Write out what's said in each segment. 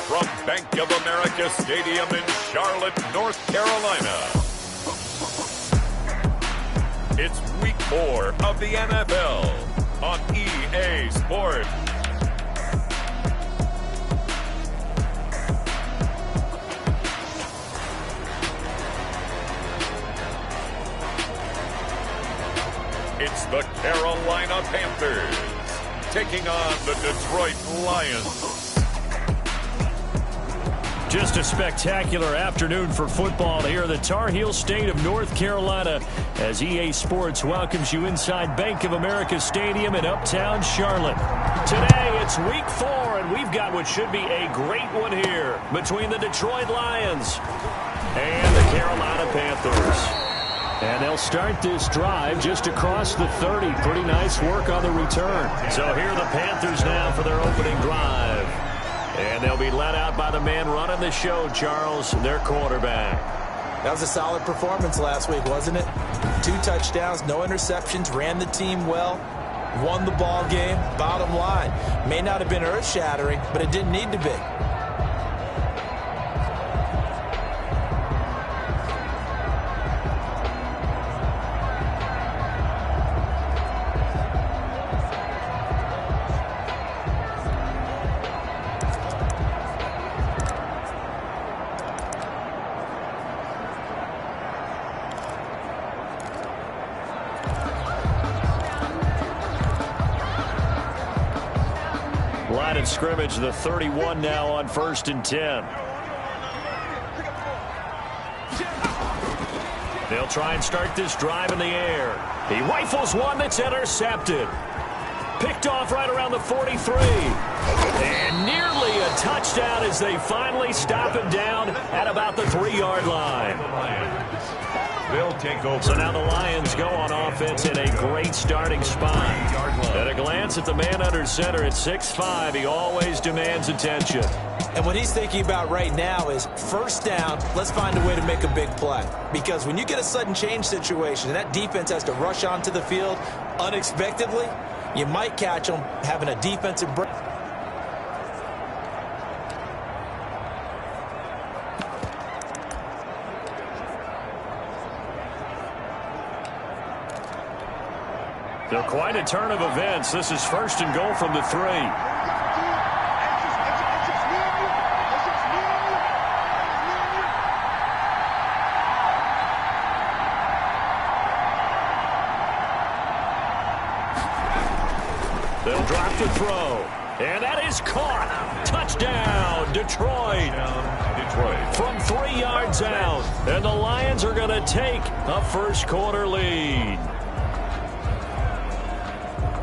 from Bank of America Stadium in Charlotte, North Carolina. It's Week 4 of the NFL on EA Sports. It's the Carolina Panthers taking on the Detroit Lions. Just a spectacular afternoon for football here in the Tar Heel state of North Carolina as EA Sports welcomes you inside Bank of America Stadium in uptown Charlotte. Today it's Week 4 and we've got what should be a great one here between the Detroit Lions and the Carolina Panthers. And they'll start this drive just across the 30. Pretty nice work on the return. So here are the Panthers now for their opening drive. And they'll be led out by the man running the show, Charles, their quarterback. That was a solid performance last week, wasn't it? 2 touchdowns, no interceptions, ran the team well, won the ball game. Bottom line, may not have been earth-shattering, but it didn't need to be. Line of scrimmage, the 31 now on 1st and 10. They'll try and start this drive in the air. He rifles one that's intercepted. Picked off right around the 43. And nearly a touchdown as they finally stop him down at about the 3-yard line. They'll take over. So now the Lions go on offense in a great starting spot. At a glance at the man under center at 6'5", he always demands attention. And what he's thinking about right now is first down, let's find a way to make a big play. Because when you get a sudden change situation and that defense has to rush onto the field unexpectedly, you might catch them having a defensive break. They're quite a turn of events. This is 1st and goal from the 3. They'll drop the throw. And that is caught. Touchdown, Detroit. From 3 yards out. And the Lions are going to take a first-quarter lead.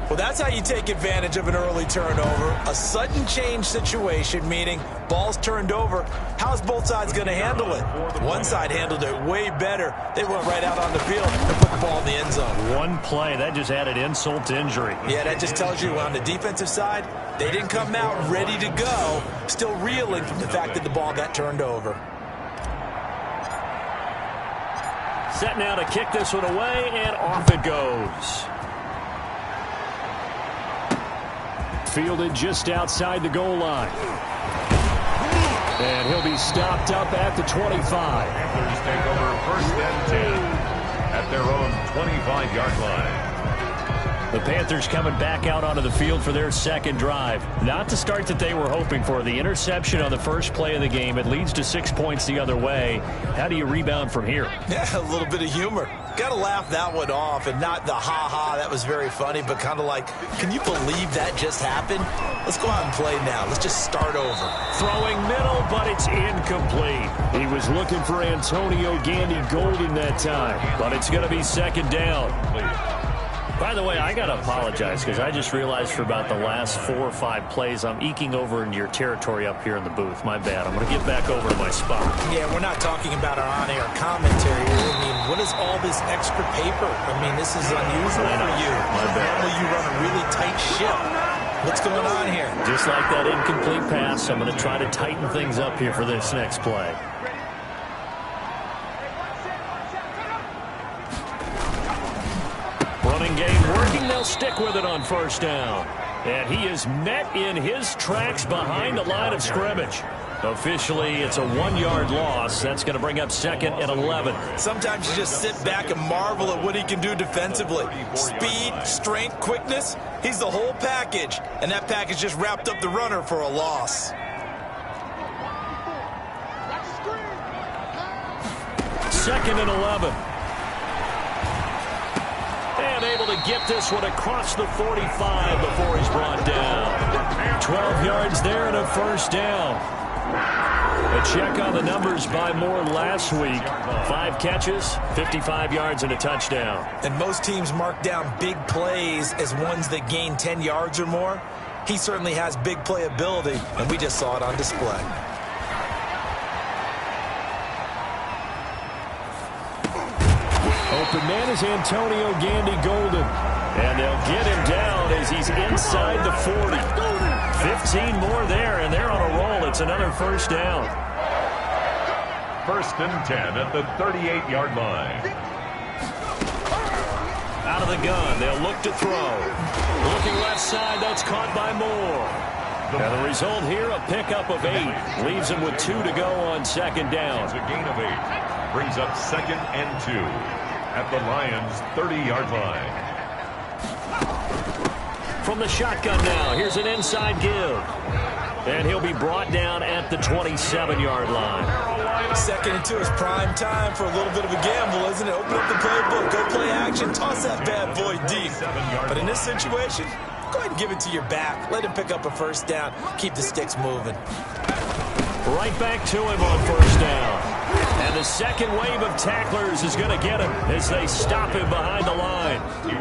Well, that's how you take advantage of an early turnover. A sudden change situation, meaning ball's turned over. How's both sides going to handle it? One side handled it way better. They went right out on the field and put the ball in the end zone. One play, that just added insult to injury. Yeah, that just tells you on the defensive side, they didn't come out ready to go, still reeling from the fact that the ball got turned over. Set now to kick this one away, and off it goes. Fielded just outside the goal line. And he'll be stopped up at the 25. Panthers take over 1st and 10 at their own 25-yard line. The Panthers coming back out onto the field for their second drive. Not the start that they were hoping for. The interception on the first play of the game. It leads to 6 points the other way. How do you rebound from here? Yeah, a little bit of humor. Got to laugh that one off, and not the ha-ha, that was very funny, but kind of like, can you believe that just happened? Let's go out and play now. Let's just start over. Throwing middle, but it's incomplete. He was looking for Antonio Gandy Golden that time, but it's going to be 2nd down. By the way, I got to apologize because I just realized for about the last 4 or 5 plays, I'm eking over into your territory up here in the booth. My bad. I'm going to get back over to my spot. Yeah, we're not talking about our on-air commentary. I mean, what is all this extra paper? I mean, this is unusual for you. My bad. Normally you run a really tight ship. What's going on here? Just like that incomplete pass, I'm going to try to tighten things up here for this next play. Running game working. They'll stick with it on 1st down. And he is met in his tracks behind the line of scrimmage. Officially, it's a 1-yard loss. That's going to bring up 2nd and 11. Sometimes you just sit back and marvel at what he can do defensively. Speed, strength, quickness, he's the whole package. And that package just wrapped up the runner for a loss. 2nd and 11. And able to get this one across the 45 before he's brought down. 12 yards there and a first down. A check on the numbers by Moore last week. 5 catches, 55 yards, and a touchdown. And most teams mark down big plays as ones that gain 10 yards or more. He certainly has big playability, and we just saw it on display. Open man is Antonio Gandy Golden. And they'll get him down as he's inside the 40. 15 more there, and they're on a roll. It's another first down. 1st and 10 at the 38-yard line. Out of the gun, they'll look to throw. Looking left side, that's caught by Moore. And the result here, a pickup of 8. Leaves him with 2 to go on 2nd down. It's a gain of 8. Brings up 2nd and 2 at the Lions' 30-yard line. From the shotgun now, here's an inside give. And he'll be brought down at the 27-yard line. 2nd and 2 is prime time for a little bit of a gamble, isn't it? Open up the playbook, go play action, toss that bad boy deep. But in this situation, go ahead and give it to your back. Let him pick up a first down. Keep the sticks moving. Right back to him on first down. And the second wave of tacklers is going to get him as they stop him behind the line.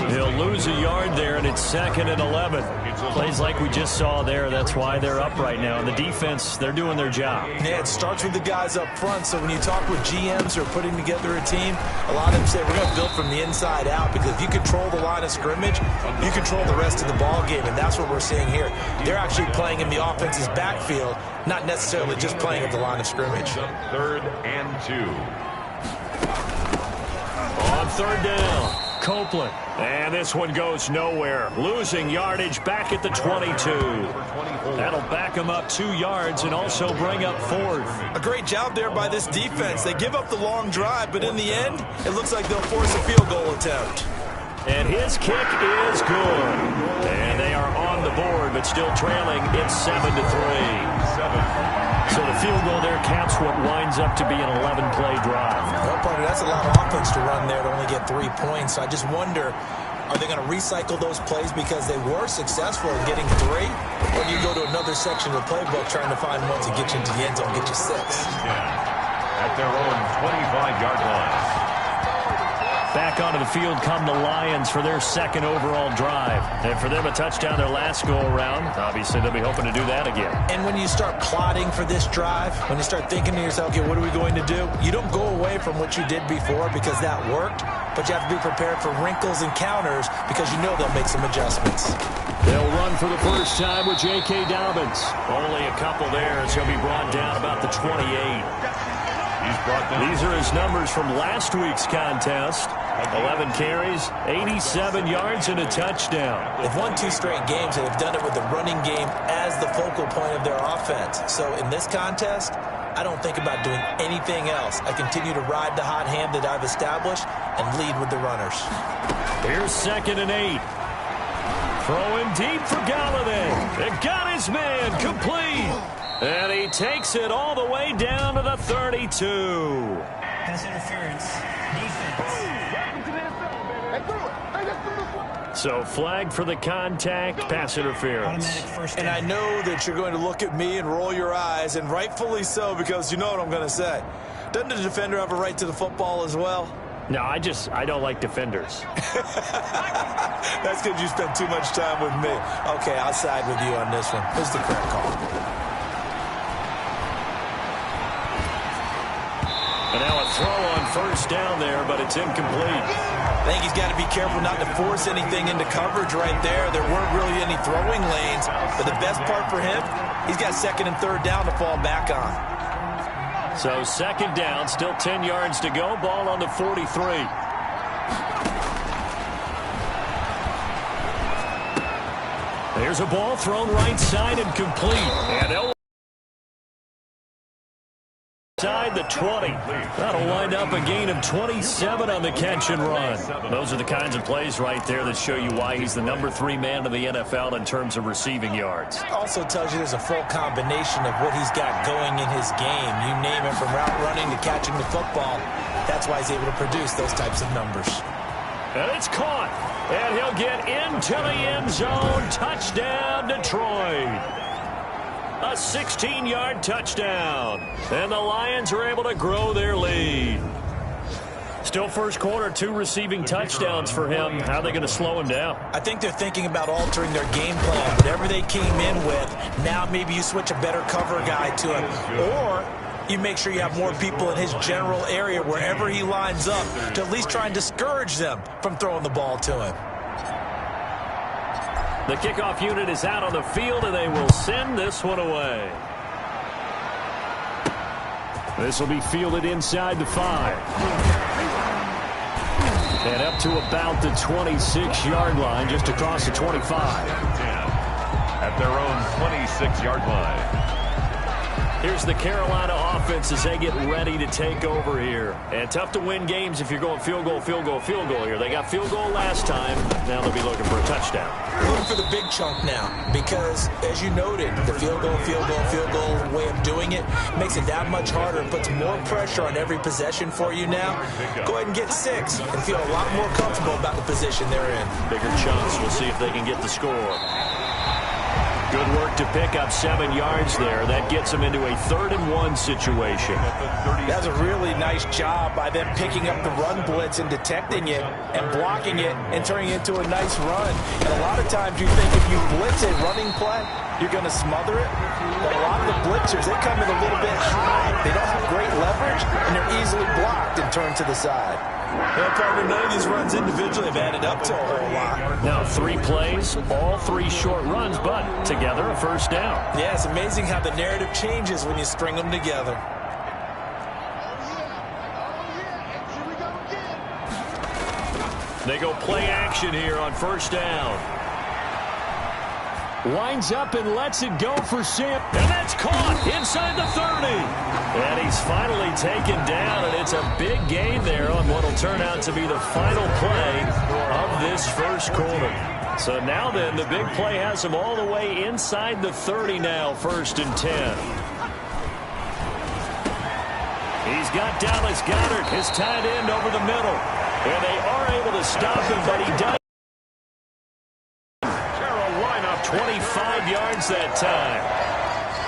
He'll lose a yard there, and it's 2nd and 11. Plays like we just saw there. That's why they're up right now. And the defense, they're doing their job. Yeah, it starts with the guys up front. So when you talk with GMs who are putting together a team, a lot of them say we're going to build from the inside out, because if you control the line of scrimmage, you control the rest of the ball game, and that's what we're seeing here. They're actually playing in the offense's backfield, not necessarily just playing at the line of scrimmage. 3rd and 2. On 3rd down, Copeland. And this one goes nowhere. Losing yardage back at the 22. That'll back him up 2 yards and also bring up 4th. A great job there by this defense. They give up the long drive, but in the end, it looks like they'll force a field goal attempt. And his kick is good. And they are on the board, but still trailing. It's 7-3. So the field goal there caps what winds up to be an 11-play drive. Well, partner, that's a lot of offense to run there to only get 3 points. So I just wonder, are they going to recycle those plays because they were successful in getting 3? Or do you go to another section of the playbook trying to find one to get you into the end zone, get you 6? At their own 25-yard line. Back onto the field come the Lions for their 2nd overall drive. And for them, a touchdown their last go-around. Obviously, they'll be hoping to do that again. And when you start plotting for this drive, when you start thinking to yourself, okay, what are we going to do? You don't go away from what you did before because that worked, but you have to be prepared for wrinkles and counters because you know they'll make some adjustments. They'll run for the first time with J.K. Dobbins. Only a couple there as he'll be brought down about the 28. These are his numbers from last week's contest. 11 carries, 87 yards, and a touchdown. They've won 2 straight games, and they've done it with the running game as the focal point of their offense. So in this contest, I don't think about doing anything else. I continue to ride the hot hand that I've established and lead with the runners. Here's 2nd and 8. Throwing deep for Galladay. It got his man complete. And he takes it all the way down to the 32. Pass interference. Defense. So flag for the contact, pass interference. And I know that you're going to look at me and roll your eyes, and rightfully so, because you know what I'm going to say. Doesn't the defender have a right to the football as well? No, I don't like defenders. That's because you spend too much time with me. Okay, I'll side with you on this one. Who's the correct call? And now a throw on first down there, but it's incomplete. I think he's got to be careful not to force anything into coverage right there. There weren't really any throwing lanes, but the best part for him, he's got 2nd and 3rd down to fall back on. So 2nd down, still 10 yards to go, ball on the 43. There's a ball thrown right side and complete. And Inside the 20. That'll wind up a gain of 27 on the catch and run. Those are the kinds of plays right there that show you why he's the #3 man in the NFL in terms of receiving yards. Also tells you there's a full combination of what he's got going in his game. You name it, from route running to catching the football. That's why he's able to produce those types of numbers. And it's caught. And he'll get into the end zone. Touchdown, Detroit. A 16-yard touchdown. And the Lions are able to grow their lead. Still first quarter, 2 receiving touchdowns for him. How are they going to slow him down? I think they're thinking about altering their game plan. Whatever they came in with, now maybe you switch a better cover guy to him. Or you make sure you have more people in his general area wherever he lines up to at least try and discourage them from throwing the ball to him. The kickoff unit is out on the field, and they will send this one away. This will be fielded inside the 5. And up to about the 26-yard line, just across the 25. At their own 26-yard line. Here's the Carolina offense as they get ready to take over here. And tough to win games if you're going field goal, field goal, field goal here. They got field goal last time. Now they'll be looking for a touchdown. Looking for the big chunk now because, as you noted, the field goal way of doing it makes it that much harder and puts more pressure on every possession for you now. Go ahead and get 6 and feel a lot more comfortable about the position they're in. Bigger chunks. We'll see if they can get the score. Good work to pick up 7 yards there. That gets them into a 3rd-and-1 situation. That's a really nice job by them picking up the run blitz and detecting it and blocking it and turning it into a nice run. And a lot of times you think if you blitz a running play, you're going to smother it. But a lot of the blitzers, they come in a little bit high. They don't have great leverage, and they're easily blocked and turned to the side. Well, partner, none of these runs individually have added up to a whole lot. Now 3 plays, all 3 short runs, but together a first down. Yeah, it's amazing how the narrative changes when you string them together. They go play action here on first down. Winds up and lets it go for Sam. And that's caught inside the 30. And he's finally taken down, and it's a big gain there on what will turn out to be the final play of this first quarter. So now then, the big play has him all the way inside the 30 now, 1st and 10. He's got Dallas Goedert, his tight end, over the middle. And they are able to stop him, but he does. 25 yards that time.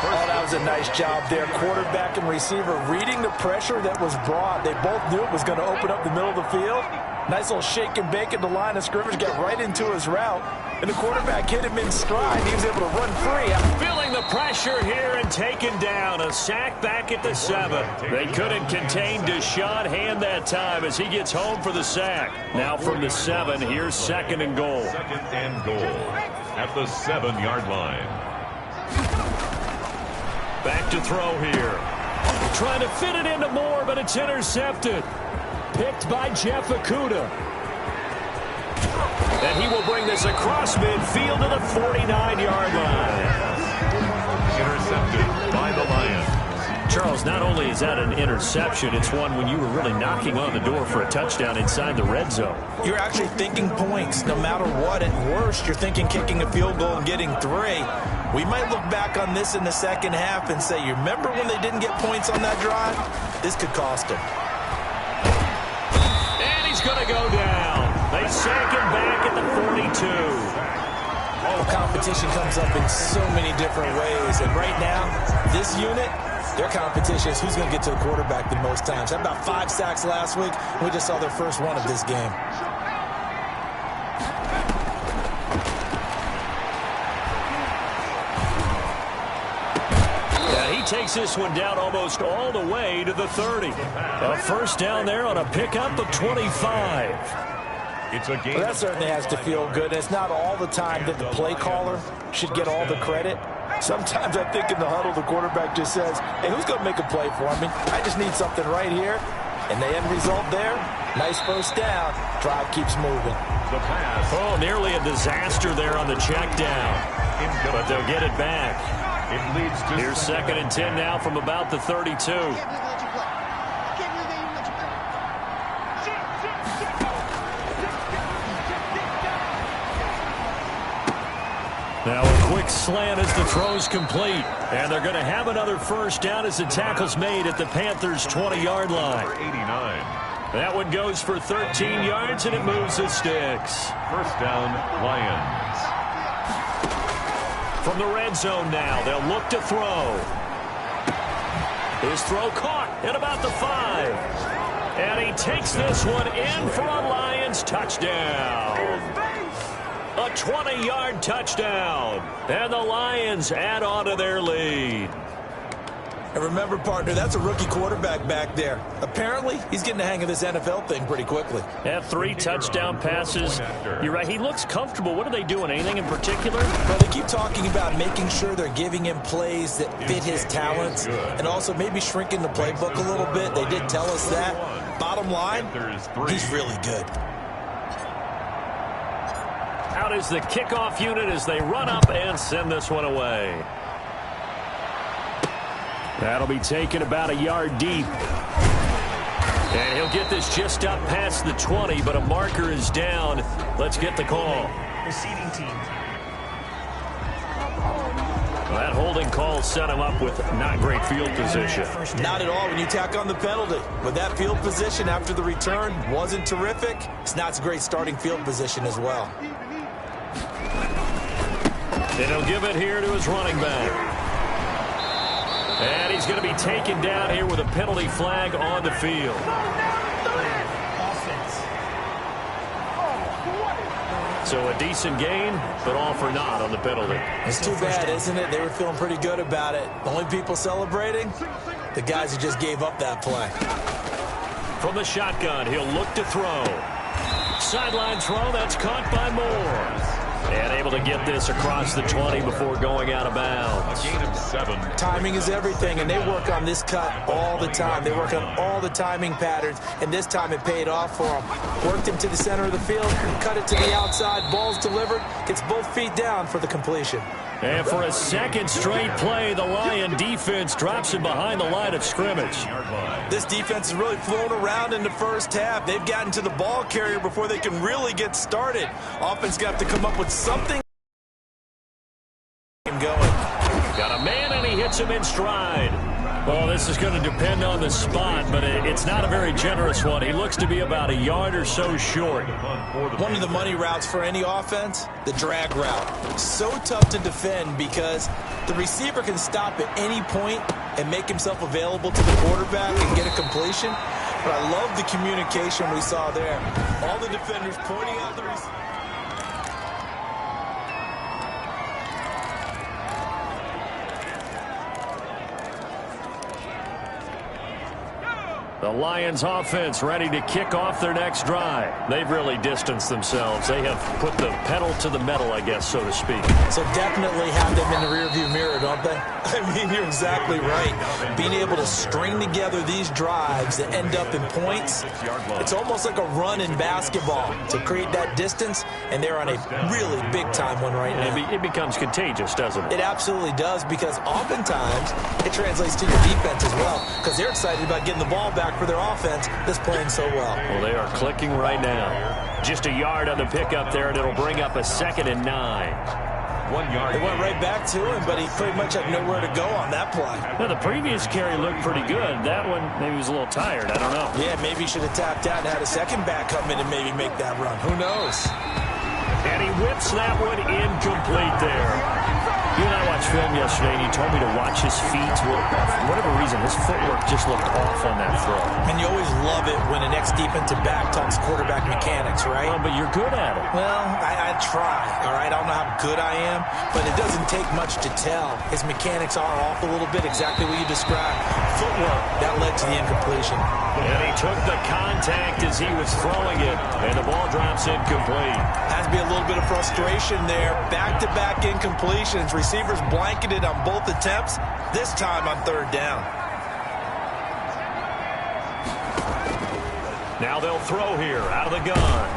Oh, that was a nice job there. Quarterback and receiver reading the pressure that was brought. They both knew it was going to open up the middle of the field. Nice little shake and bake at the line of scrimmage. Got right into his route. And the quarterback hit him in stride. He was able to run free. Feeling the pressure here and taken down. A sack back at the 7. They couldn't contain Deshaun Hand that time as he gets home for the sack. Now from the 7, here's 2nd and goal. 2nd and goal at the 7-yard line. Back to throw here. Trying to fit it into Moore, but it's intercepted. Picked by Jeff Okudah. And he will bring this across midfield to the 49-yard line. Intercepted by the Lions. Charles, not only is that an interception, it's one when you were really knocking on the door for a touchdown inside the red zone. You're actually thinking points. No matter what, at worst, you're thinking kicking a field goal and getting 3. We might look back on this in the second half and say, you remember when they didn't get points on that drive? This could cost them. And he's going to go down. They sack him back at the 42. Oh, competition comes up in so many different ways. And right now, this unit, their competition is who's going to get to the quarterback the most times. Had about 5 sacks last week. We just saw their first one of this game. Takes this one down almost all the way to the 30. A first down there on a pickup of 25. It's a game. Well, that certainly has to feel good. It's not all the time that the play caller should get all the credit. Sometimes I think in the huddle, the quarterback just says, hey, who's going to make a play for me? I just need something right here. And the end result there, nice first down. Drive keeps moving. The pass. Oh, nearly a disaster there on the check down. But they'll get it back. It leads to Here's 2nd and 10 now from about the 32. Now a quick slant as the throw's complete. And they're going to have another first down as the tackle's made at the Panthers' 20-yard line. 89. That one goes for 13 yards, and it moves the sticks. First down, Lions. From the red zone now, they'll look to throw. His throw caught at about the 5. And he takes this one in for a Lions touchdown. A 20-yard touchdown. And the Lions add on to their lead. And remember, partner, that's a rookie quarterback back there. Apparently, he's getting the hang of this NFL thing pretty quickly. Had 3 touchdown passes. You're right, he looks comfortable. What are they doing? Anything in particular? Well, they keep talking about making sure they're giving him plays that fit his talents and also maybe shrinking the playbook a little bit. They did tell us that. Bottom line, he's really good. Out is the kickoff unit as they run up and send this one away. That'll be taken about a yard deep. And he'll get this just up past the 20, but a marker is down. Let's get the call. Receiving team. Well, that holding call set him up with not great field position. Not at all when you tack on the penalty. With that field position after the return wasn't terrific, it's not a great starting field position as well. And he'll give it here to his running back. And he's going to be taken down here with a penalty flag on the field. Offense. So a decent gain, but all for naught on the penalty. It's too bad, isn't it? They were feeling pretty good about it. The only people celebrating, the guys who just gave up that play. From the shotgun, he'll look to throw. Sideline throw, that's caught by Moore. And able to get this across the 20 before going out of bounds. A gain of 7. Timing is everything, and they work on this cut all the time. They work on all the timing patterns, and this time it paid off for them. Worked him to the center of the field, cut it to the outside, ball's delivered, gets both feet down for the completion. And for a second straight play, the Lion defense drops him behind the line of scrimmage. This defense has really flown around in the first half. They've gotten to the ball carrier before they can really get started. Offense got to come up with something going. Got a man, and he hits him in stride. Well, this is going to depend on the spot, but it's not a very generous one. He looks to be about a yard or so short. One of the money routes for any offense, the drag route. So tough to defend because the receiver can stop at any point and make himself available to the quarterback and get a completion. But I love the communication we saw there. All the defenders pointing out the receiver. The Lions offense ready to kick off their next drive. They've really distanced themselves. They have put the pedal to the metal, I guess, so to speak. So definitely have them in the rearview mirror, don't they? I mean, you're exactly right. Being able to string together these drives that end up in points, it's almost like a run in basketball to create that distance, and they're on a really big-time one right now. It becomes contagious, doesn't it? It absolutely does, because oftentimes it translates to your defense as well, because they're excited about getting the ball back for their offense that's playing so well. Well, they are clicking right now. Just a yard on the pickup there, and it'll bring up a 2nd and 9. 1 yard. It went right back to him, but he pretty much had nowhere to go on that play. Now, the previous carry looked pretty good. That one, maybe he was a little tired. I don't know. Yeah, maybe he should have tapped out and had a second back come in and maybe make that run. Who knows? And he whips that one incomplete there. You and I watched film yesterday, and you told me to watch his feet. Well, for whatever reason, his footwork just looked off on that throw. And you always love it when an ex-defensive back talks quarterback mechanics, right? Well, but you're good at it. Well, I try, all right? I don't know how good I am, but it doesn't take much to tell. His mechanics are off a little bit, exactly what you described. Footwork, that led to the incompletion. And he took the contact as he was throwing it, and the ball drops incomplete. Has to be a little bit of frustration there. Back-to-back incompletions. Receivers blanketed on both attempts, this time on 3rd down. Now they'll throw here out of the gun.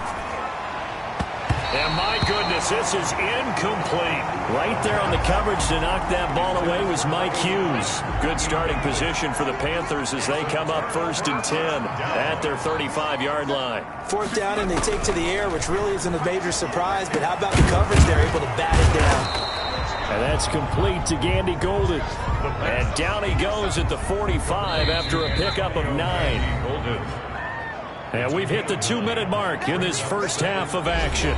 And my goodness, this is incomplete. Right there on the coverage to knock that ball away was Mike Hughes. Good starting position for the Panthers as they come up 1st and 10 at their 35-yard line. 4th down, and they take to the air, which really isn't a major surprise. But how about the coverage? They're able to bat it down. And that's complete to Gandy Golden. And down he goes at the 45 after a pickup of 9. And we've hit the 2-minute mark in this first half of action.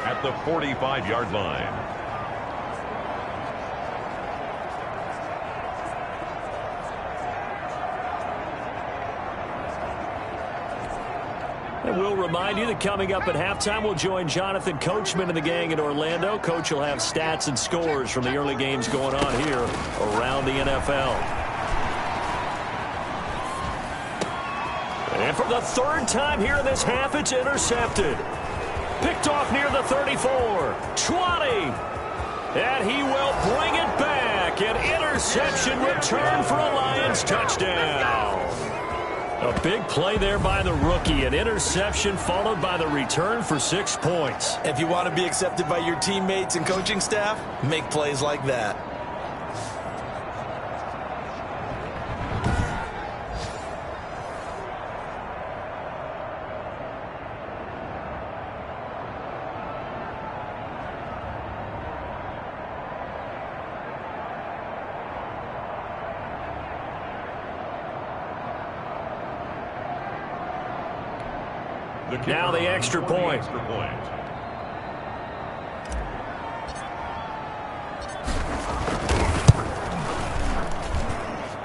At the 45-yard line. And we'll remind you that coming up at halftime, we'll join Jonathan Coachman and the gang in Orlando. Coach will have stats and scores from the early games going on here around the NFL. And for the 3rd time here in this half, it's intercepted. Picked off near the 34. 20. And he will bring it back. An interception return for a Lions touchdown. A big play there by the rookie. An interception followed by the return for 6 points. If you want to be accepted by your teammates and coaching staff, make plays like that. Now the extra point.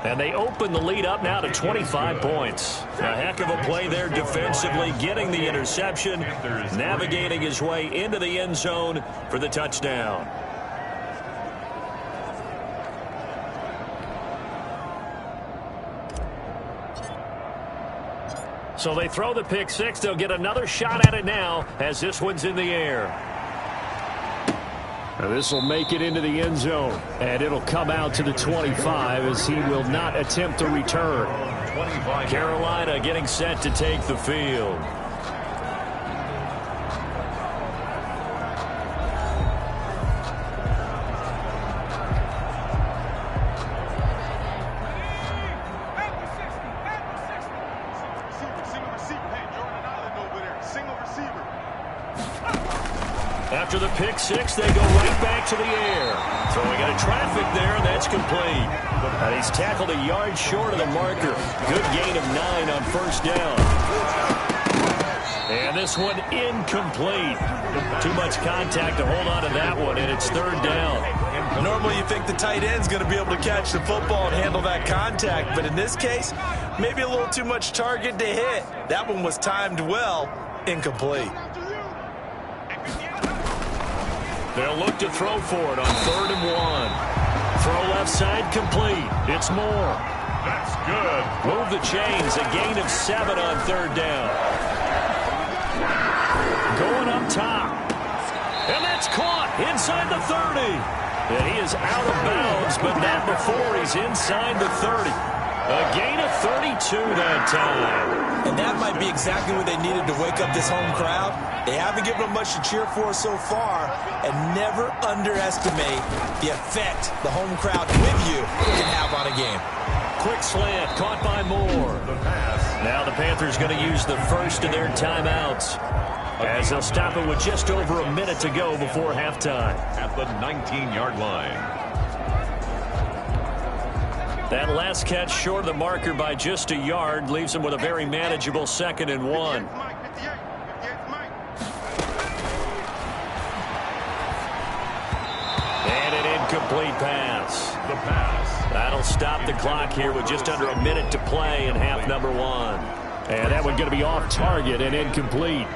And they open the lead up now to 25 points. A heck of a play there defensively, getting the interception, navigating his way into the end zone for the touchdown. So they throw the pick six. They'll get another shot at it now as this one's in the air. This will make it into the end zone. And it'll come out to the 25 as he will not attempt a return. Carolina getting set to take the field. After the pick six, they go right back to the air. Throwing out of traffic there, and that's complete. And he's tackled a yard short of the marker. Good gain of 9 on 1st down. And this one incomplete. Too much contact to hold on to that one, and it's 3rd down. Normally you think the tight end's going to be able to catch the football and handle that contact, but in this case, maybe a little too much target to hit. That one was timed well, incomplete. They'll look to throw for it on 3rd and 1. Throw left side complete. It's Moore. That's good. Move the chains. A gain of 7 on 3rd down. Going up top. And that's caught inside the 30. And he is out of bounds, but not before he's inside the 30. A gain of 32 that time. And that might be exactly what they needed to wake up this home crowd. They haven't given them much to cheer for so far, and never underestimate the effect the home crowd with you can have on a game. Quick slant, caught by Moore. Now the Panthers going to use the first of their timeouts, as they'll stop it with just over a minute to go before halftime. At the 19-yard line. That last catch short of the marker by just a yard leaves them with a very manageable 2nd and 1. And an incomplete pass. The pass. That'll stop the clock here with just under a minute to play in half number 1. And that one going to be off target and incomplete.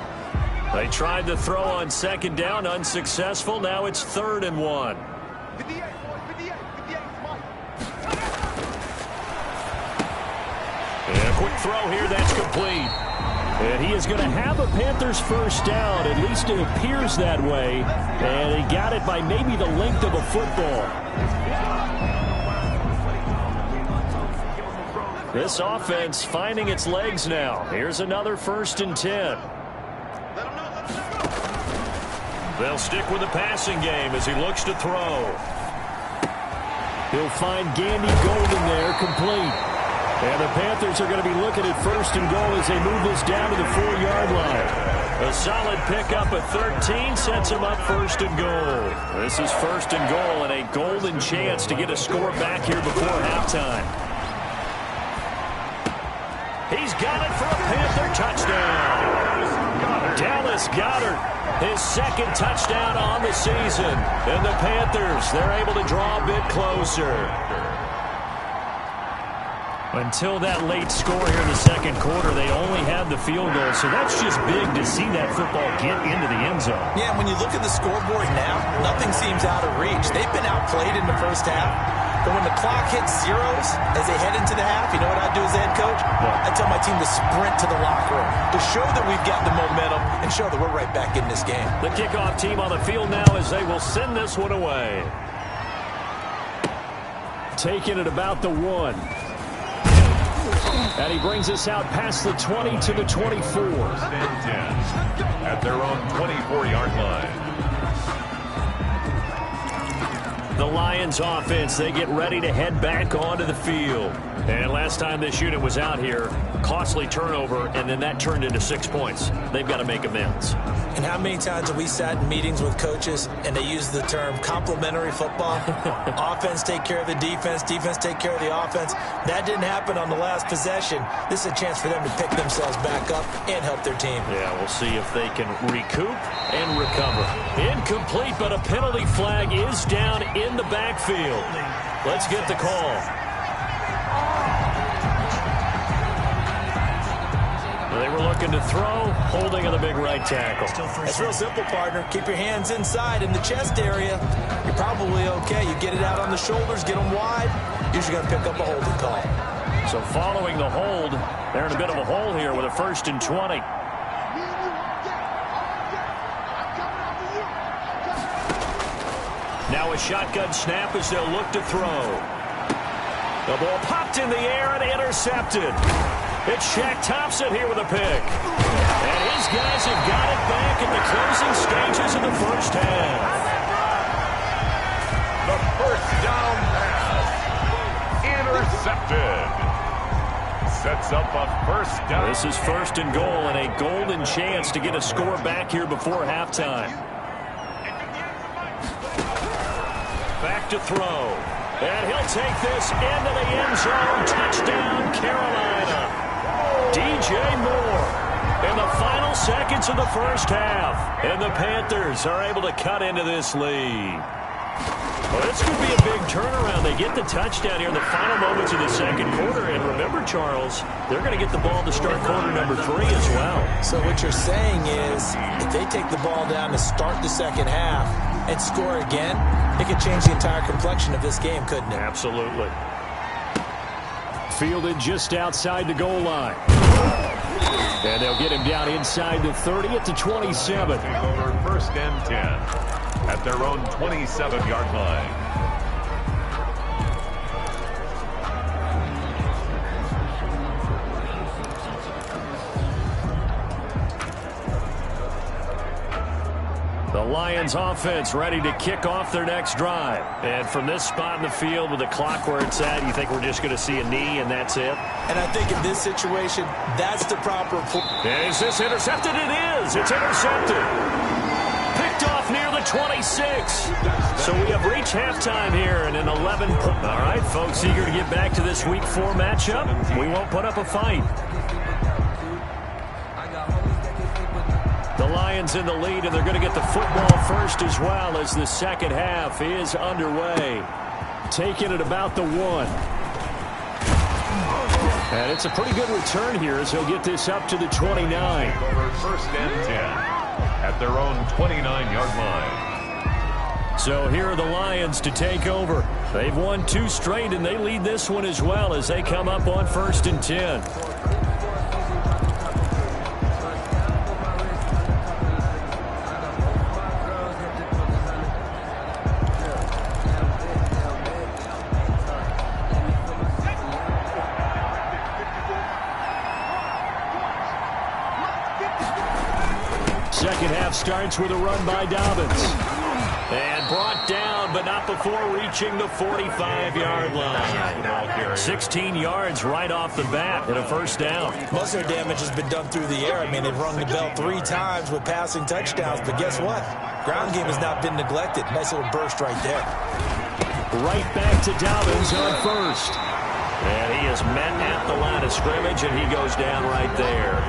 They tried to throw on 2nd down, unsuccessful. Now it's 3rd and 1. And a quick throw here, that's complete. And he is going to have a Panthers first down. At least it appears that way. And he got it by maybe the length of a football. This offense finding its legs now. Here's another 1st and 10. They'll stick with the passing game as he looks to throw. He'll find Gandy Golden there, complete. And the Panthers are going to be looking at first and goal as they move this down to the 4-yard line. A solid pickup at 13 sets him up first and goal. This is first and goal and a golden chance to get a score back here before halftime. He's got it for a Panther touchdown. Dallas Goedert, his second touchdown on the season. And the Panthers, they're able to draw a bit closer. Until that late score here in the second quarter, they only had the field goal, so that's just big to see that football get into the end zone. Yeah, when you look at the scoreboard now, nothing seems out of reach. They've been outplayed in the first half, but when the clock hits zeros as they head into the half, you know what I do as the head coach? I tell my team to sprint to the locker room to show that we've got the momentum and show that we're right back in this game. The kickoff team on the field now as they will send this one away. Taking it about the 1. And he brings us out past the 20 to the 24. At their own 24-yard line. The Lions offense, they get ready to head back onto the field. And last time this unit was out here, costly turnover, and then that turned into 6 points. They've got to make amends. And how many times have we sat in meetings with coaches and they use the term complementary football? Offense take care of the defense, defense take care of the offense. That didn't happen on the last possession. This is a chance for them to pick themselves back up and help their team. Yeah, we'll see if they can recoup and recover. Incomplete, but a penalty flag is down in the backfield. Let's get the call. They were looking to throw, holding on the big right tackle. It's real simple, partner. Keep your hands inside in the chest area. You're probably okay. You get it out on the shoulders, get them wide. Usually got to pick up a holding call. So following the hold, they're in a bit of a hole here with a 1st and 20. Now a shotgun snap as they'll look to throw. The ball popped in the air and intercepted. It's Shaq Thompson here with a pick. And his guys have got it back in the closing stages of the first half. The first down pass. Intercepted. Sets up a first down. This is first and goal and a golden chance to get a score back here before halftime. Back to throw. And he'll take this into the end zone. Touchdown, Carolina. DJ Moore in the final seconds of the first half. And the Panthers are able to cut into this lead. Well, this could be a big turnaround. They get the touchdown here in the final moments of the second quarter. And remember, Charles, they're going to get the ball to start quarter number 3 as well. So what you're saying is if they take the ball down to start the second half and score again, it could change the entire complexion of this game, couldn't it? Absolutely. Fielded just outside the goal line. And they'll get him down inside the 30 at the 27. Over first and 10 at their own 27-yard line. The Lions offense ready to kick off their next drive. And from this spot in the field with the clock where it's at, you think we're just going to see a knee and that's it? And I think in this situation, that's the proper play. Is this intercepted? It is. It's intercepted. Picked off near the 26. So we have reached halftime here and an 11 point. All right, folks, eager to get back to this Week 4 matchup. We won't put up a fight. The Lions in the lead, and they're going to get the football first as well as the second half is underway. Taking it about the 1. And it's a pretty good return here as he'll get this up to the 29. Over first and 10 at their own 29-yard line. So here are the Lions to take over. They've won 2 straight, and they lead this one as well as they come up on first and 10. starts with a run by Dobbins. And brought down, but not before reaching the 45-yard line. 16 yards right off the bat and a first down. Most of their damage has been done through the air. I mean, they've rung the bell 3 times with passing touchdowns, but guess what? Ground game has not been neglected. Nice little burst right there. Right back to Dobbins on first. And he is met at the line of scrimmage, and he goes down right there.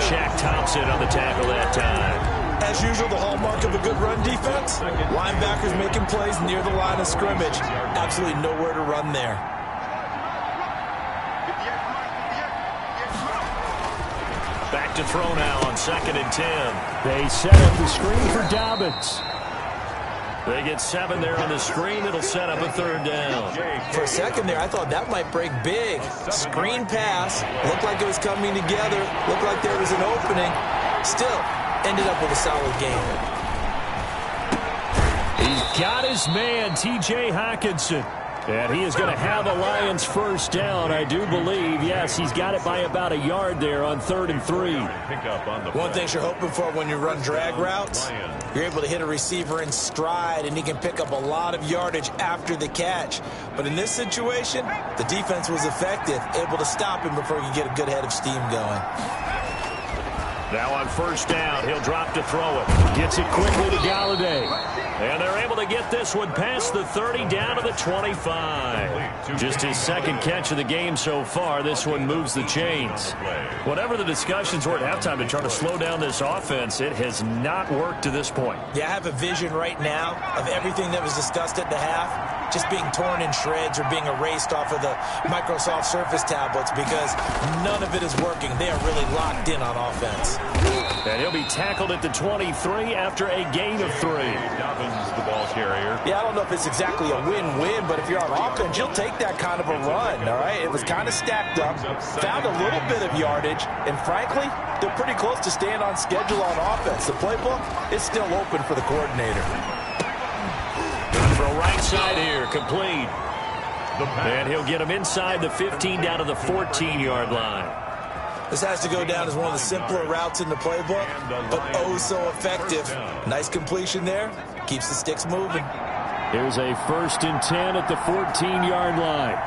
Shaq Thompson on the tackle that time. As usual, the hallmark of a good run defense, linebackers making plays near the line of scrimmage. Absolutely nowhere to run there. Back to throw now on 2nd and 10. They set up the screen for Dobbins. They get 7 there on the screen. It'll set up a 3rd down. For a second there, I thought that might break big. Screen pass. Looked like it was coming together. Looked like there was an opening. Still, ended up with a solid game. He's got his man, T.J. Hockenson. And he is going to have the Lions first down, I do believe. Yes, he's got it by about a yard there on 3rd and 3. One thing you're hoping for when you run drag routes, you're able to hit a receiver in stride, and he can pick up a lot of yardage after the catch. But in this situation, the defense was effective, able to stop him before he could get a good head of steam going. Now on first down, he'll drop to throw it. Gets it quickly to Galladay. And they're able to get this one past the 30 down to the 25. Just his 2nd catch of the game so far. This one moves the chains. Whatever the discussions were at halftime to try to slow down this offense, it has not worked to this point. Yeah, I have a vision right now of everything that was discussed at the half just being torn in shreds or being erased off of the Microsoft Surface tablets because none of it is working. They are really locked in on offense. And he'll be tackled at the 23 after a gain of 3. Dobbins, the ball carrier. Yeah, I don't know if it's exactly a win-win, but if you're on offense, you'll take that kind of a run, all right? It was kind of stacked up, found a little bit of yardage, and frankly, they're pretty close to staying on schedule on offense. The playbook is still open for the coordinator. Throw right side here, complete. And he'll get him inside the 15 down to the 14-yard line. This has to go down as one of the simpler routes in the playbook, but oh so effective. Nice completion there. Keeps the sticks moving. Here's a 1st and 10 at the 14-yard line.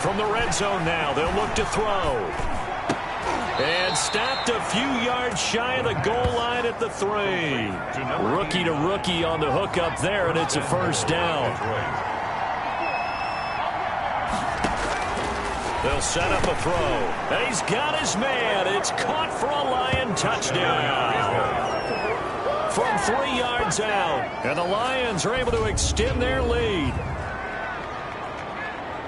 From the red zone now, they'll look to throw. And stopped a few yards shy of the goal line at the 3. Rookie to rookie on the hook up there, and it's a first down. They'll set up a throw. And he's got his man. It's caught for a Lion touchdown. From 3 yards out. And the Lions are able to extend their lead.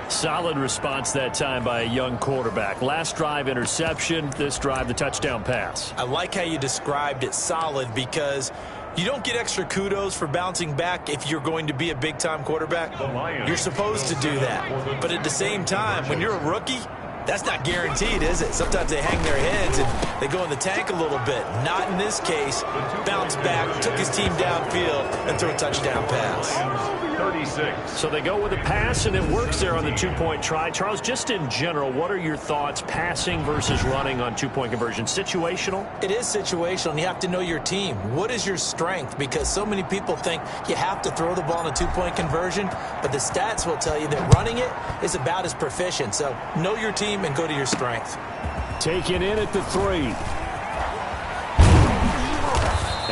Solid response that time by a young quarterback. Last drive, interception. This drive, the touchdown pass. I like how you described it, solid, because you don't get extra kudos for bouncing back if you're going to be a big-time quarterback. You're supposed to do that. But at the same time, when you're a rookie, that's not guaranteed, is it? Sometimes they hang their heads and they go in the tank a little bit. Not in this case. Bounced back, took his team downfield, and threw a touchdown pass. 36. So they go with a pass, and it works there on the 2-point try. Charles, just in general, what are your thoughts passing versus running on 2-point conversion? Situational? It is situational, and you have to know your team. What is your strength? Because so many people think you have to throw the ball in a 2-point conversion, but the stats will tell you that running it is about as proficient. So know your team and go to your strength. Taken in at the 3.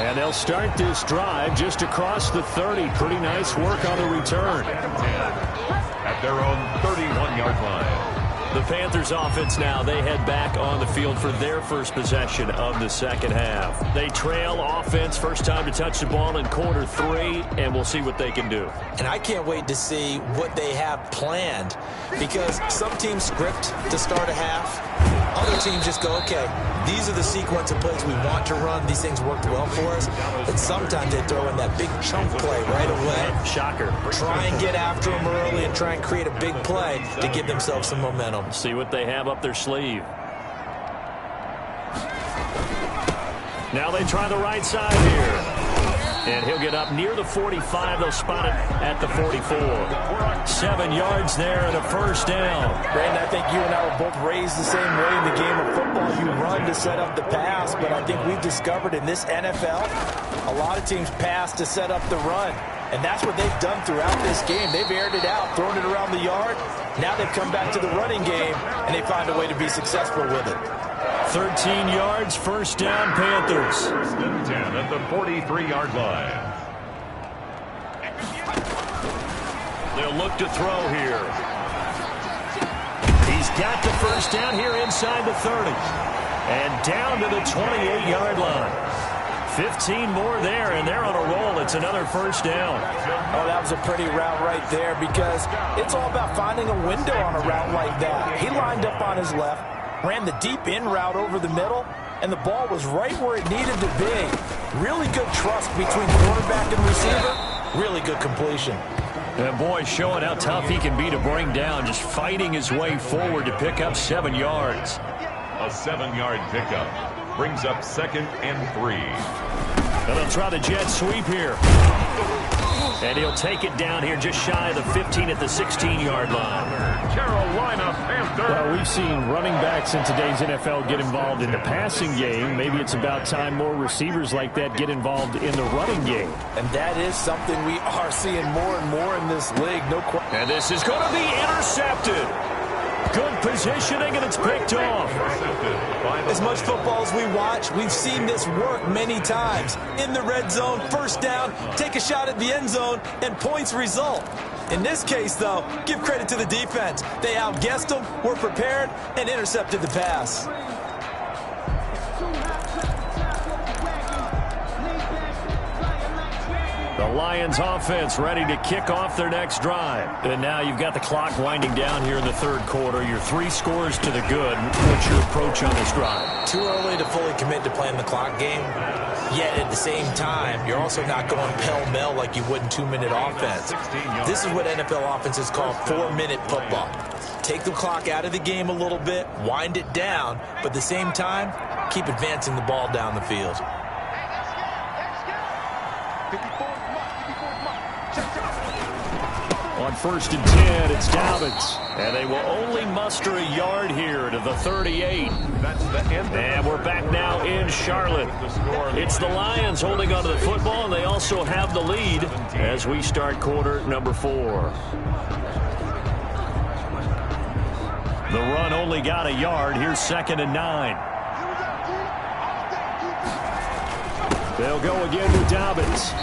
And they'll start this drive just across the 30. Pretty nice work on the return. At their own 31-yard line. The Panthers offense now, they head back on the field for their first possession of the second half. They trail offense, first time to touch the ball in quarter 3, and we'll see what they can do. And I can't wait to see what they have planned, because some teams script to start a half. Other teams just go, okay, these are the sequence of plays we want to run. These things worked well for us. But sometimes they throw in that big chunk play right away. Shocker. Try and get after them early and try and create a big play to give themselves some momentum. See what they have up their sleeve. Now they try the right side here. And he'll get up near the 45. They'll spot it at the 44. 7 yards there and a first down. Brandon, I think you and I were both raised the same way in the game of football. You run to set up the pass, but I think we've discovered in this NFL, a lot of teams pass to set up the run. And that's what they've done throughout this game. They've aired it out, thrown it around the yard. Now they've come back to the running game, and they find a way to be successful with it. 13 yards, first down, Panthers. 10 at the 43-yard line. They'll look to throw here. He's got the first down here inside the 30. And down to the 28-yard line. 15 more there, and they're on a roll. It's another first down. Oh, that was a pretty route right there, because it's all about finding a window on a route like that. He lined up on his left, ran the deep in route over the middle, and the ball was right where it needed to be. Really good trust between quarterback and receiver. Really good completion. And boy, showing how tough he can be to bring down, just fighting his way forward to pick up 7 yards. A 7-yard pickup brings up 2nd and 3. And they'll try the jet sweep here. And he'll take it down here just shy of the 15 at the 16-yard line. Carolina Panthers. Well, we've seen running backs in today's NFL get involved in the passing game. Maybe it's about time more receivers like that get involved in the running game. And that is something we are seeing more and more in this league. No question. And this is going to be intercepted. Good positioning, and it's picked off. As much football as we watch, we've seen this work many times. In the red zone, first down, take a shot at the end zone, and points result. In this case, though, give credit to the defense. They outguessed them, were prepared, and intercepted the pass. The Lions offense ready to kick off their next drive. And now you've got the clock winding down here in the third quarter. You're 3 scores to the good. What's your approach on this drive? Too early to fully commit to playing the clock game. Yet at the same time, you're also not going pell-mell like you would in 2-minute offense. This is what NFL offenses call 4-minute football. Take the clock out of the game a little bit, wind it down, but at the same time, keep advancing the ball down the field. On 1st and 10, it's Dobbins. And they will only muster a yard here to the 38. That's the end. And we're back now in Charlotte. It's the Lions holding onto the football, and they also have the lead as we start quarter number 4. The run only got a yard. Here's 2nd and 9. They'll go again with Dobbins.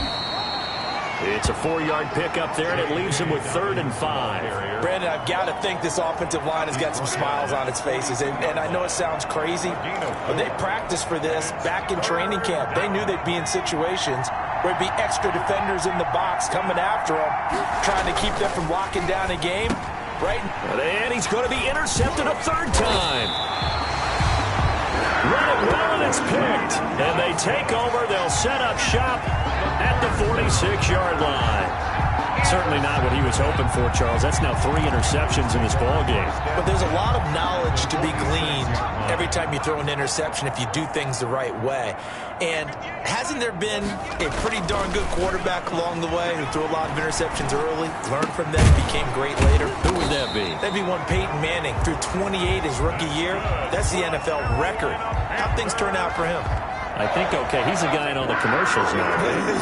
It's a 4-yard pickup there, and it leaves him with 3rd and 5. Brandon, I've got to think this offensive line has got some smiles on its faces. And I know it sounds crazy, but they practiced for this back in training camp. They knew they'd be in situations where there'd be extra defenders in the box coming after them, trying to keep them from locking down a game. Right? And he's going to be intercepted a 3rd time. Run it well, and it's picked. And they take over. They'll set up shop at the 46-yard line. Certainly not what he was hoping for, Charles. That's now 3 interceptions in this ball game. But there's a lot of knowledge to be gleaned every time you throw an interception if you do things the right way. And hasn't there been a pretty darn good quarterback along the way who threw a lot of interceptions early, learned from them, became great later? Who would that be? That'd be one Peyton Manning. Threw 28 his rookie year. That's the NFL record. How'd things turn out for him? I think okay. He's a guy in all the commercials now.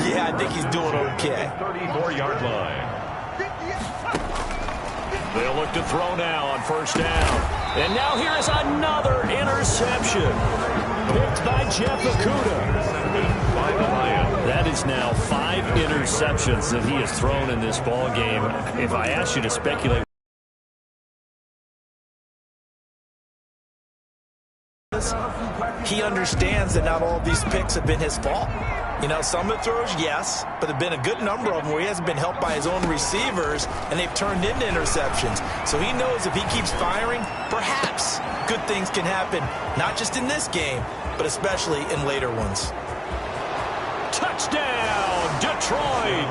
Yeah, I think he's doing okay. 34-yard line. They'll look to throw now on 1st down. And now here is another interception. Picked by Jeff Okudah. That is now 5 interceptions that he has thrown in this ball game. If I asked you to speculate, he understands that not all of these picks have been his fault. You know, some of the throws, yes, but there have been a good number of them where he hasn't been helped by his own receivers, and they've turned into interceptions. So he knows if he keeps firing, perhaps good things can happen, not just in this game, but especially in later ones. Touchdown, Detroit.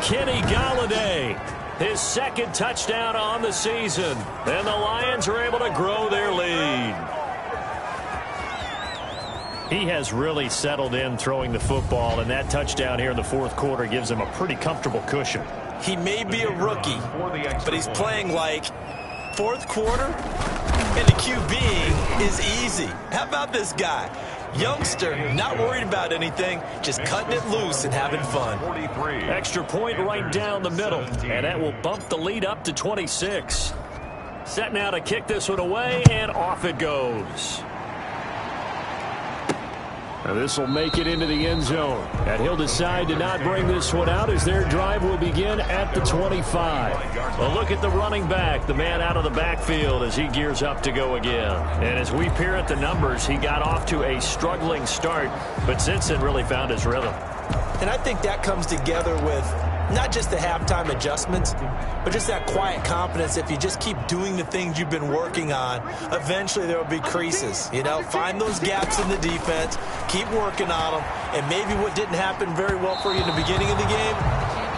Kenny Galladay, his 2nd touchdown on the season, and the Lions are able to grow their lead. He has really settled in throwing the football, and that touchdown here in the 4th quarter gives him a pretty comfortable cushion. He may be a rookie, but he's playing like fourth quarter, and the QB is easy. How about this guy? Youngster, not worried about anything, just cutting it loose and having fun. Extra point right down the middle, and that will bump the lead up to 26. Set now to kick this one away, and off it goes. This will make it into the end zone. And he'll decide to not bring this one out as their drive will begin at the 25. Well, look at the running back, the man out of the backfield as he gears up to go again. And as we peer at the numbers, he got off to a struggling start, but since then really found his rhythm. And I think that comes together with not just the halftime adjustments, but just that quiet confidence. If you just keep doing the things you've been working on, eventually there will be creases. You know, find those gaps in the defense, keep working on them, and maybe what didn't happen very well for you in the beginning of the game,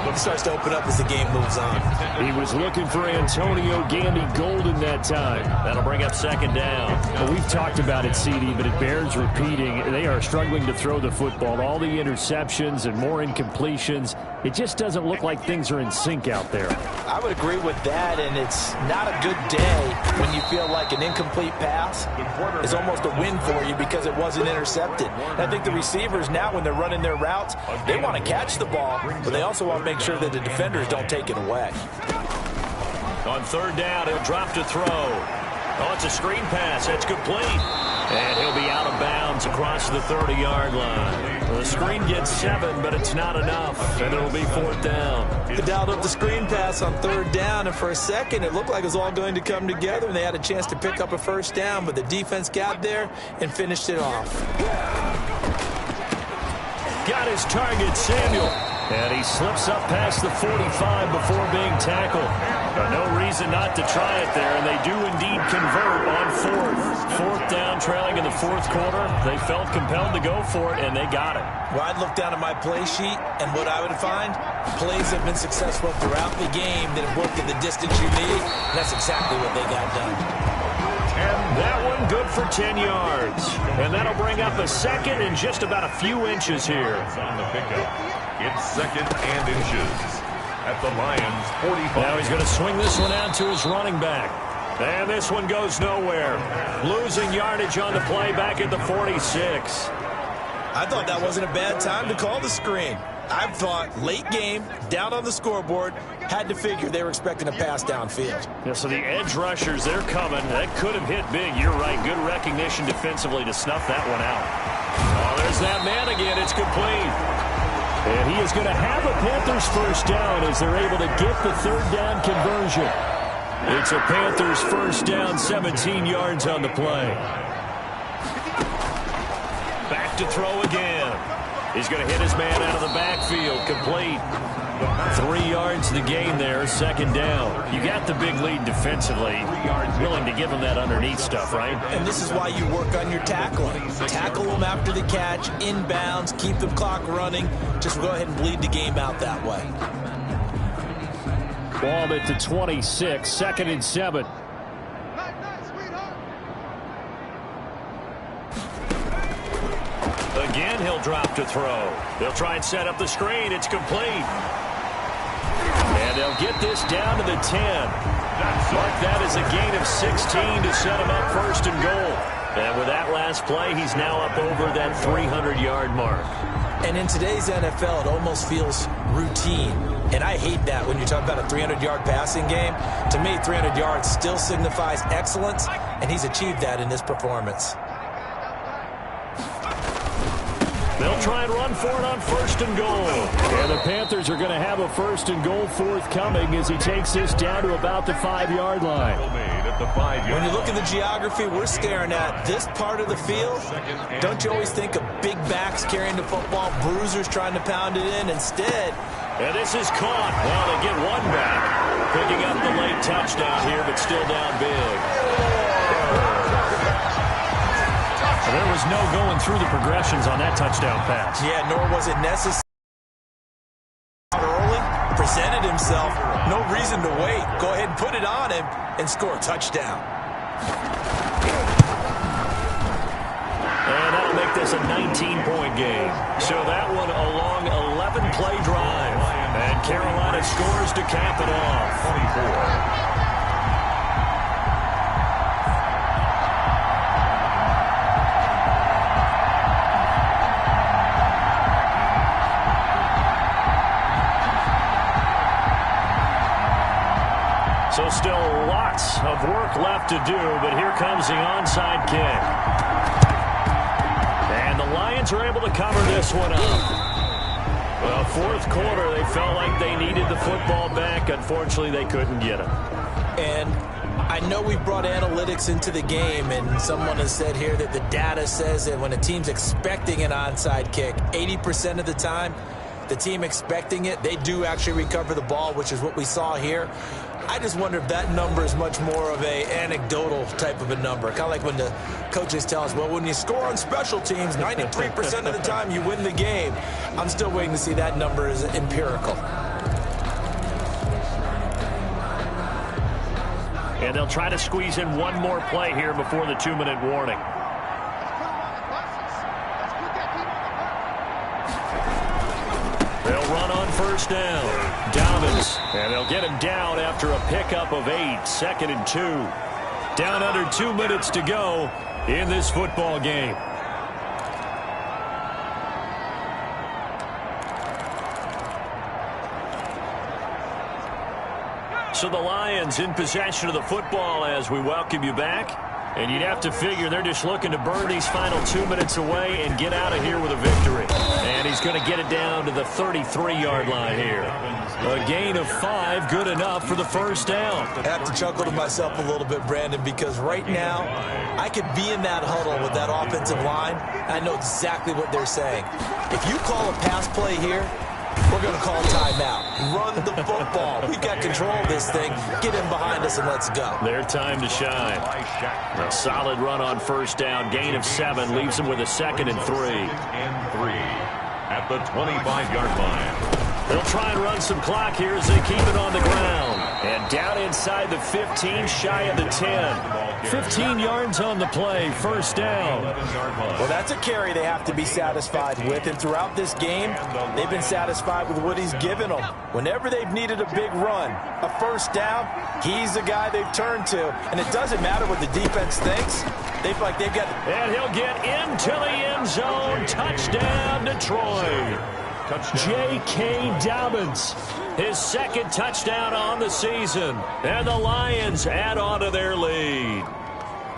it starts to open up as the game moves on. He was looking for Antonio Gandy Golden that time. That'll bring up second down. Well, we've talked about it, CD, but it bears repeating. They are struggling to throw the football. All the interceptions and more incompletions. It just doesn't look like things are in sync out there. I would agree with that, and it's not a good day when you feel like an incomplete pass is almost a win for you because it wasn't intercepted. And I think the receivers now, when they're running their routes, they want to catch the ball, but they also want to make sure that the defenders don't take it away. On third down, he'll drop to throw. Oh, it's a screen pass. It's complete. And he'll be out of bounds across the 30-yard line. The screen gets 7, but it's not enough, and it'll be fourth down. They dialed up the screen pass on third down, and for a second it looked like it was all going to come together, and they had a chance to pick up a first down, but the defense got there and finished it off. Got his target, Samuel. And he slips up past the 45 before being tackled. No reason not to try it there, and they do indeed convert on fourth. Fourth down, trailing in the fourth quarter. They felt compelled to go for it, and they got it. Well, I'd look down at my play sheet, and what I would find, plays have been successful throughout the game that have worked at the distance you need, and that's exactly what they got done. And that one good for 10 yards. And that'll bring up a second and just about a few inches here. On the pickup. It's second and inches at the Lions' 45. Now he's going to swing this one out to his running back. And this one goes nowhere. Losing yardage on the play back at the 46. I thought that wasn't a bad time to call the screen. I thought late game, down on the scoreboard, had to figure they were expecting a pass downfield. Yeah, so the edge rushers, they're coming. That could have hit big. You're right. Good recognition defensively to snuff that one out. Oh, there's that man again. It's complete. And he is going to have a Panthers first down as they're able to get the third down conversion. It's a Panthers first down, 17 yards on the play. Back to throw again. He's going to hit his man out of the backfield. Complete. 3 yards to the gain there, second down. You got the big lead defensively. Willing to give him that underneath stuff, right? And this is why you work on your tackling. Tackle them after the catch, inbounds, keep the clock running. Just go ahead and bleed the game out that way. Ball at the 26, second and 7. Again, he'll drop to throw. They'll try and set up the screen. It's complete. And they'll get this down to the 10. Mark that as a gain of 16 to set him up first and goal. And with that last play, he's now up over that 300-yard mark. And in today's NFL, it almost feels routine. And I hate that when you talk about a 300-yard passing game. To me, 300 yards still signifies excellence, and he's achieved that in this performance. They'll try and run for it on first and goal. And the Panthers are going to have a first and goal forthcoming as he takes this down to about the 5-yard line. When you look at the geography we're staring at, this part of the field, don't you always think of big backs carrying the football, bruisers trying to pound it in? Instead, and this is caught. Well, they get one back. Picking up the late touchdown here, but still down big. There was no going through the progressions on that touchdown pass. Yeah, nor was it necessary. Early, presented himself. No reason to wait. Go ahead and put it on him and score a touchdown. And that'll make this a 19-point game. So that one a long 11-play drive. And Carolina scores to cap it off. 24. So still lots of work left to do, but here comes the onside kick. And the Lions are able to cover this one up. Well, fourth quarter, they felt like they needed the football back. Unfortunately, they couldn't get it. And I know we brought analytics into the game, and someone has said here that the data says that when a team's expecting an onside kick, 80% of the time, the team expecting it, they do actually recover the ball, which is what we saw here. I just wonder if that number is much more of a anecdotal type of a number. Kind of like when the coaches tell us, well, when you score on special teams, 93% of the time you win the game. I'm still waiting to see that number is empirical. And they'll try to squeeze in one more play here before the 2-minute warning. They'll run on first down. Tw0MinsLate422's. And they'll get him down after a pickup of 8. 2nd and 2. Down under 2 minutes to go in this football game. So the Lions in possession of the football as we welcome you back. And you'd have to figure they're just looking to burn these final 2 minutes away and get out of here with a victory. And he's going to get it down to the 33-yard line here. A gain of 5, good enough for the first down. I have to chuckle to myself a little bit, Brandon, because right now I could be in that huddle with that offensive line. I know exactly what they're saying. If you call a pass play here, we're going to call timeout. Run the football. We've got control of this thing. Get in behind us and let's go. Their time to shine. A solid run on first down. Gain of 7 leaves them with a 2nd and 3. At the 25-yard line. They'll try and run some clock here as they keep it on the ground. And down inside the 15, shy of the 10. 15 yards on the play, first down. Well, that's a carry they have to be satisfied with. And throughout this game, they've been satisfied with what he's given them. Whenever they've needed a big run, a first down, he's the guy they've turned to. And it doesn't matter what the defense thinks. They feel like they've got... And he'll get into the end zone. Touchdown, Detroit. J.K. Tw0MinsLate422's. His 2nd touchdown on the season. And the Lions add on to their lead.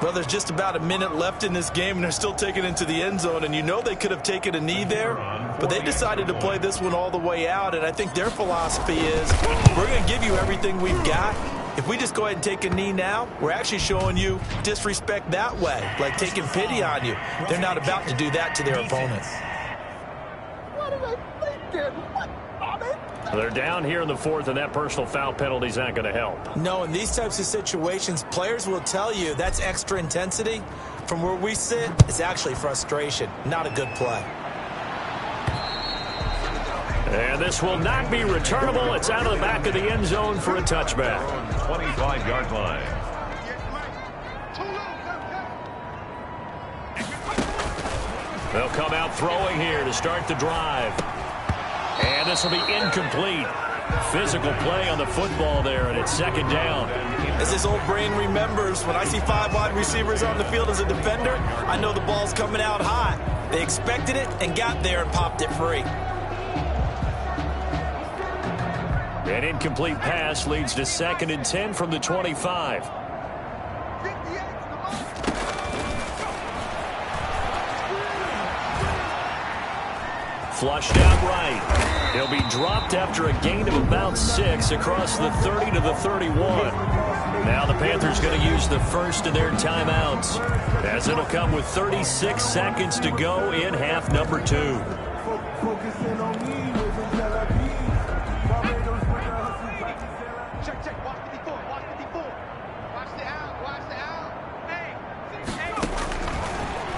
Well, there's just about a minute left in this game, and they're still taking it into the end zone. And you know they could have taken a knee there, but they decided to play this one all the way out. And I think their philosophy is, we're going to give you everything we've got. If we just go ahead and take a knee now, we're actually showing you disrespect that way, like taking pity on you. They're not about to do that to their opponent. They're down here in the 4th, and that personal foul penalty is not going to help. No, in these types of situations, players will tell you that's extra intensity. From where we sit, it's actually frustration. Not a good play. And this will not be returnable. It's out of the back of the end zone for a touchback. 25-yard line. They'll come out throwing here to start the drive. And this will be incomplete. Physical play on the football there, and it's 2nd down. As this old brain remembers, when I see 5 wide receivers on the field as a defender, I know the ball's coming out hot. They expected it and got there and popped it free. An incomplete pass leads to 2nd and 10 from the 25. Flushed out right. He'll be dropped after a gain of about 6 across the 30 to the 31. Now the Panthers going to use the first of their timeouts, as it'll come with 36 seconds to go in half number 2.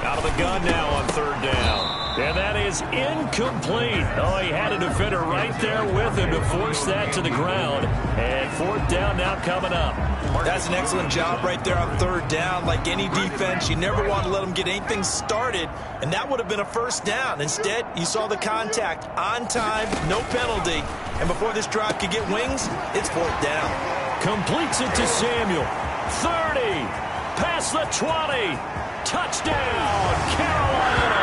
Out of the gun now on 3rd down. And that is incomplete. Oh, he had a defender right there with him to force that to the ground. And 4th down now coming up. That's an excellent job right there on 3rd down. Like any defense, you never want to let them get anything started, and that would have been a 1st down. Instead, you saw the contact on time, no penalty, and before this drive could get wings, it's 4th down. Completes it to Samuel. 30, past the 20, touchdown, Carolina.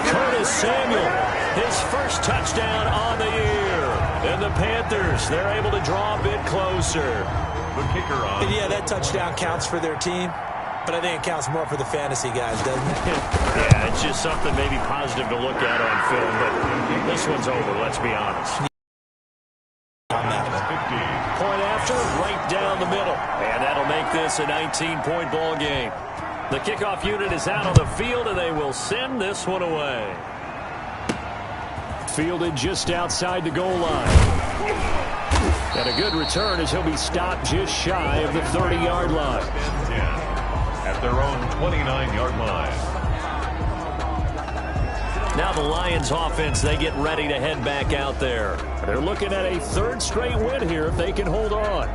Curtis Samuel, his first touchdown on the year. And the Panthers, they're able to draw a bit closer. The kicker on. And yeah, that touchdown counts for their team, but I think it counts more for the fantasy guys, doesn't it? Yeah, it's just something maybe positive to look at on film, but this one's over, let's be honest. On that one. Point after, right down the middle. And that'll make this a 19-point ball game. The kickoff unit is out on the field, and they will send this one away. Fielded just outside the goal line. And a good return as he'll be stopped just shy of the 30-yard line. At their own 29-yard line. Now the Lions offense, they get ready to head back out there. They're looking at a 3rd straight win here if they can hold on.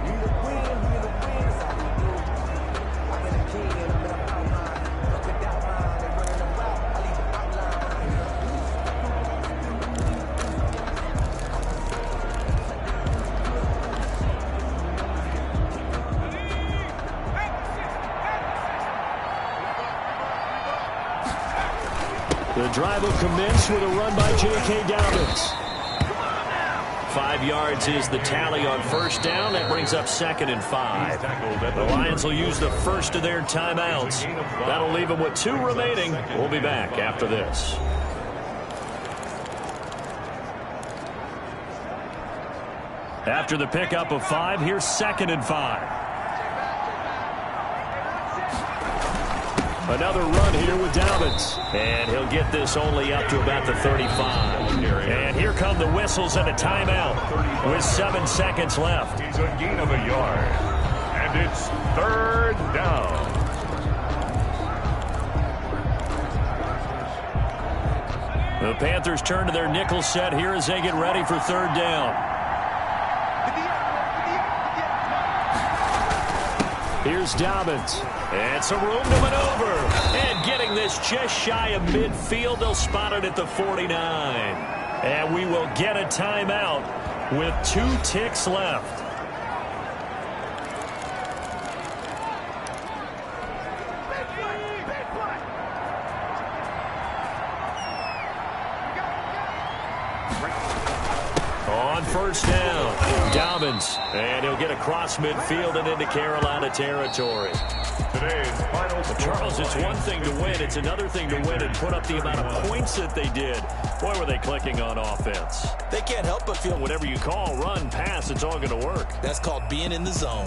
The drive will commence with a run by J.K. Dobbins. 5 yards is the tally on 1st down. That brings up 2nd and 5. The Lions will use the first of their timeouts. That'll leave them with 2 remaining. We'll be back after this. After the pickup of 5, here's 2nd and 5. Another run here with Dobbins. And he'll get this only up to about the 35. And here come the whistles and a timeout with 7 seconds left. He's a gain of a yard. And it's 3rd down. The Panthers turn to their nickel set here as they get ready for 3rd down. Here's Dobbins. And some room to maneuver. And getting this just shy of midfield. They'll spot it at the 49. And we will get a timeout with 2 ticks left. On 1st down, Dobbins, and he'll get across midfield and into Carolina territory. Today's final Charles, it's one thing to win. It's another thing to win and put up the amount of points that they did. Boy, were they clicking on offense. They can't help but feel Whatever you call, run, pass, it's all going to work. that's called being in the zone.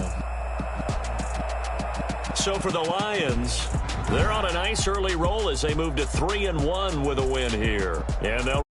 So for the Lions, they're on a nice early roll as they move to 3-1 with a win here. And they'll